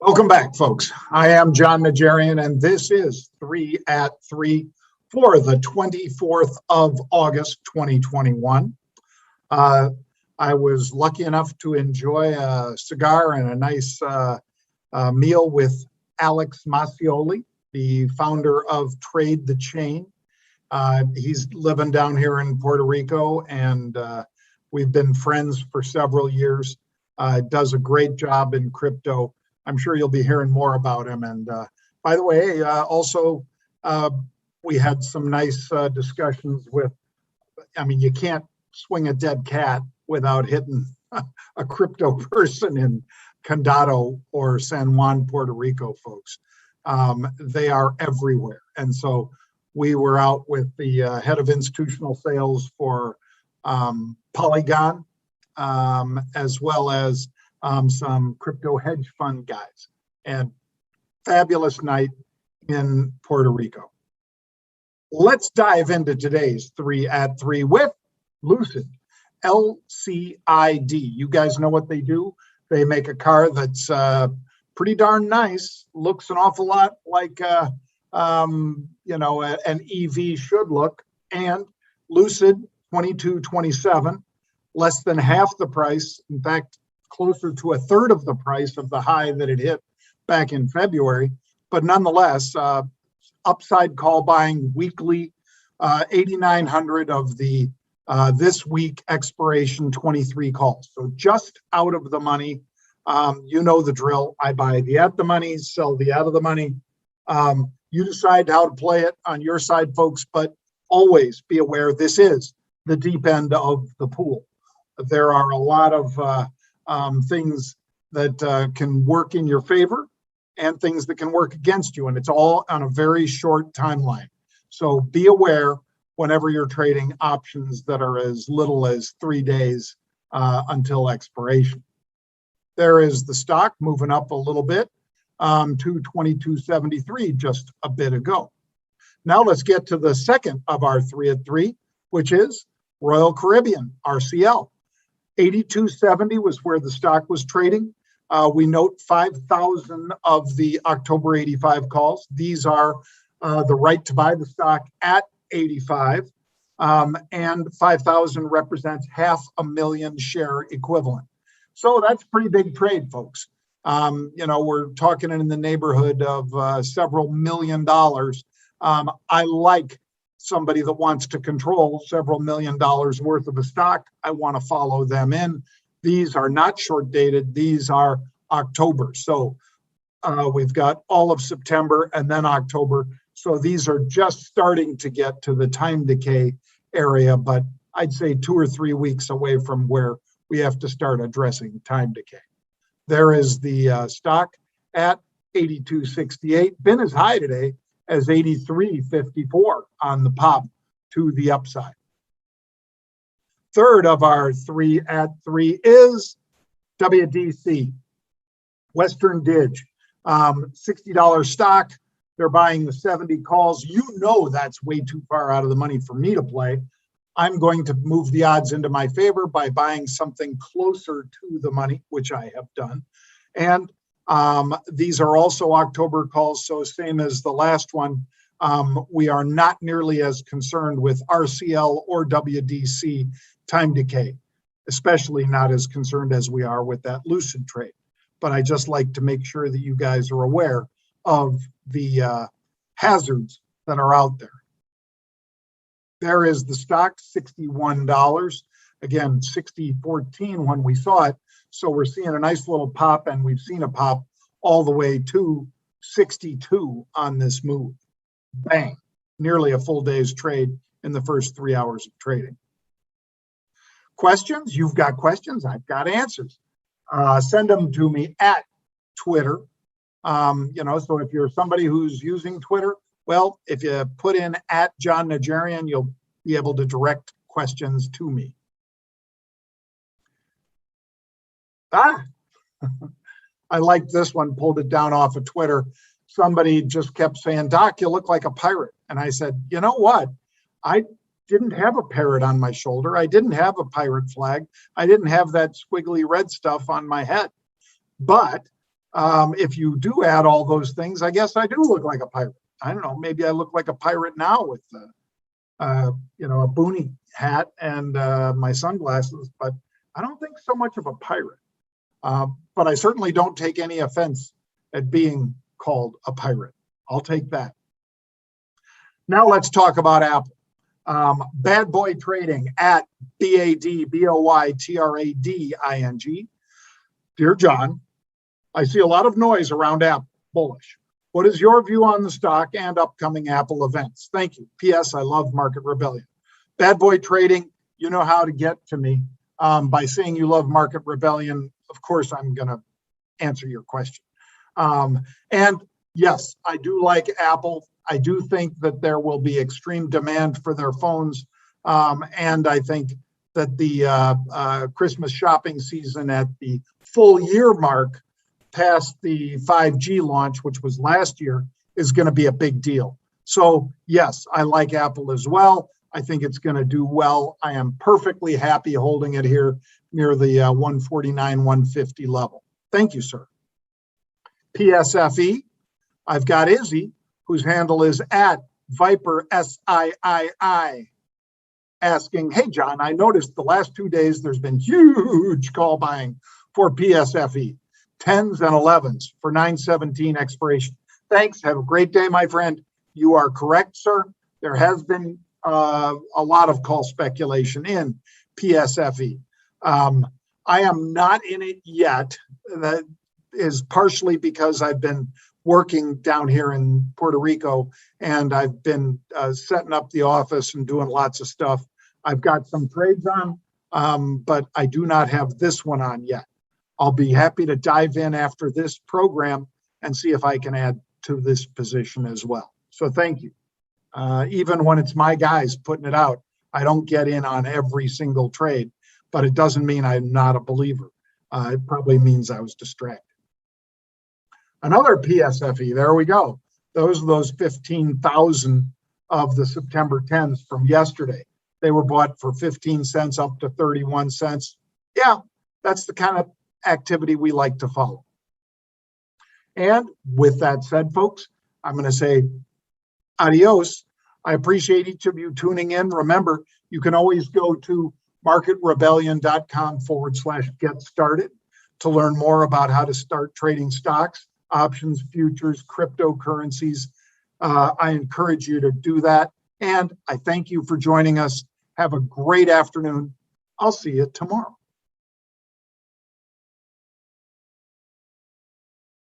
Welcome back, folks. I am Jon Najarian, and this is 3 at 3 for the 24th of August, 2021. I was lucky enough to enjoy a cigar and a nice meal with Alex Macioli, the founder of Trade the Chain. He's living down here in Puerto Rico, and we've been friends for several years. Does a great job in crypto. I'm sure you'll be hearing more about him. And by the way, also, we had some nice discussions with, you can't swing a dead cat without hitting a crypto person in Condado or San Juan, Puerto Rico, folks. They are everywhere. And so we were out with the head of institutional sales for Polygon, as well as some crypto hedge fund guys, and fabulous night in Puerto Rico. Let's dive into today's 3 at 3 with Lucid, LCID. You guys know what they do. They make a car that's pretty darn nice, looks an awful lot like an EV should look, and Lucid 2227, less than half the price. In fact, closer to a third of the price of the high that it hit back in February. But nonetheless, upside call buying weekly, 8,900 of the this week expiration 23 calls. So just out of the money. You know the drill. I buy the at the money, sell the out of the money. You decide how to play it on your side, folks, but always be aware this is the deep end of the pool. There are a lot of things that can work in your favor and things that can work against you. And it's all on a very short timeline. So be aware whenever you're trading options that are as little as 3 days until expiration. There is the stock moving up a little bit to 22.73 just a bit ago. Now let's get to the second of our 3 at 3, which is Royal Caribbean, RCL. 82.70 was where the stock was trading. We note 5,000 of the October 85 calls. These are the right to buy the stock at 85, and 5,000 represents 500,000 share equivalent. So that's a pretty big trade, folks. We're talking in the neighborhood of several $million. I like somebody that wants to control several $1 million worth of a stock. I want to follow them in. These are not short dated. These are October. So we've got all of September and then October. So these are just starting to get to the time decay area, but I'd say 2 or 3 weeks away from where we have to start addressing time decay. There is the stock at 82.68, been as high today as 83.54 on the pop to the upside. Third of our 3 at 3 is WDC, Western Dig, $60 stock. They're buying the 70 calls. You know that's way too far out of the money for me to play. I'm going to move the odds into my favor by buying something closer to the money, which I have done. And these are also October calls, so same as the last one. We are not nearly as concerned with RCL or WDC time decay, especially not as concerned as we are with that Lucid trade. But I just like to make sure that you guys are aware of the hazards that are out there. There is the stock, $61. Again, 60.14 when we saw it. So we're seeing a nice little pop, and we've seen a pop all the way to 62 on this move. Bang, nearly a full day's trade in the first 3 hours of trading. Questions? You've got questions. I've got answers. Send them to me at Twitter. So if you're somebody who's using Twitter, well, if you put in at Jon Najarian, you'll be able to direct questions to me. I liked this one, pulled it down off of Twitter. Somebody just kept saying, Doc, you look like a pirate. And I said, you know what? I didn't have a parrot on my shoulder. I didn't have a pirate flag. I didn't have that squiggly red stuff on my head. But If you do add all those things, I guess I do look like a pirate. I don't know, maybe I look like a pirate now with, a boonie hat and my sunglasses, but I don't think so much of a pirate. But I certainly don't take any offense at being called a pirate. I'll take that. Now let's talk about Apple. Bad Boy Trading at BADBOYTRADING. Dear John, I see a lot of noise around Apple, bullish. What is your view on the stock and upcoming Apple events? Thank you. P.S. I love Market Rebellion. Bad Boy Trading, you know how to get to me by saying you love Market Rebellion. Of course, I'm going to answer your question. And yes, I do like Apple. I do think that there will be extreme demand for their phones. And I think that the Christmas shopping season at the full year mark past the 5G launch, which was last year, is going to be a big deal. So yes, I like Apple as well. I think it's going to do well. I am perfectly happy holding it here near the 149, 150 level. Thank you, sir. PSFE, I've got Izzy, whose handle is at Viper SIII, asking, hey, John, I noticed the last 2 days there's been huge call buying for PSFE, 10s and 11s for 9/17 expiration. Thanks. Have a great day, my friend. You are correct, sir. There has been a lot of call speculation in PSFE. I am not in it yet. That is partially because I've been working down here in Puerto Rico, and I've been setting up the office and doing lots of stuff. I've got some trades on, but I do not have this one on yet. I'll be happy to dive in after this program and see if I can add to this position as well. So thank you. Even when it's my guys putting it out, I don't get in on every single trade, but it doesn't mean I'm not a believer. It probably means I was distracted. Another PSFE, there we go. Those 15,000 of the September 10s from yesterday. They were bought for 15 cents up to 31 cents. Yeah, that's the kind of activity we like to follow. And with that said, folks, I'm going to say adios. I appreciate each of you tuning in. Remember, you can always go to marketrebellion.com/get started to learn more about how to start trading stocks, options, futures, cryptocurrencies. I encourage you to do that. And I thank you for joining us. Have a great afternoon. I'll see you tomorrow.